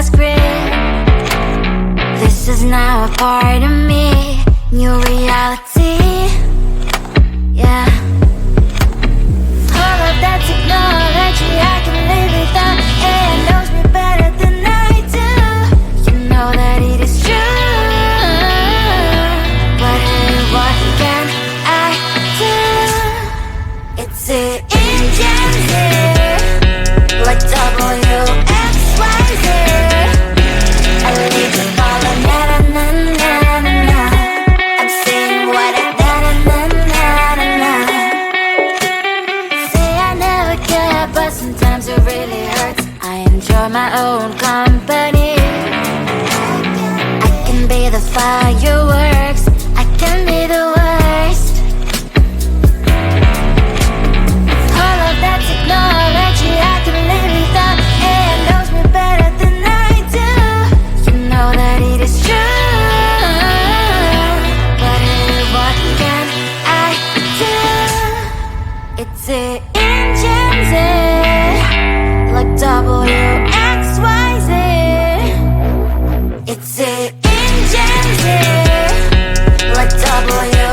the script. This is now a part of me, new reality. Yeah. All of that technology I can live without. It knows me better than I do. You know that it is true. But hey, what can I do? It's the engines here, like WXYZ. I leave the follow, na na na na na na. I'm saying what I na na na na na na. Say I never care, but sometimes it really hurts. I enjoy my own company. I can be the fireworks, I can be the worst. All of that technology I can live without. It knows me better than I do. You know that it is true. But hey, what can I do? It's the engines, like WXYZ. It's the engines, like WXYZ.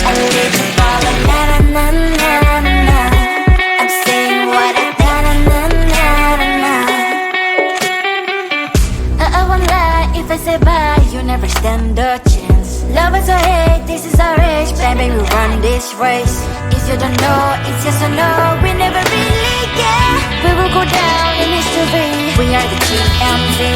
I live to follow, na na na na na na. I'm saying what I na na na na na na. I won't lie if I say bye, you never stand a chance. Love is or hate, this is our age, baby, we run this race. If you don't know, it's yes or no, we never really care. We will go down in history, we are the GMZ.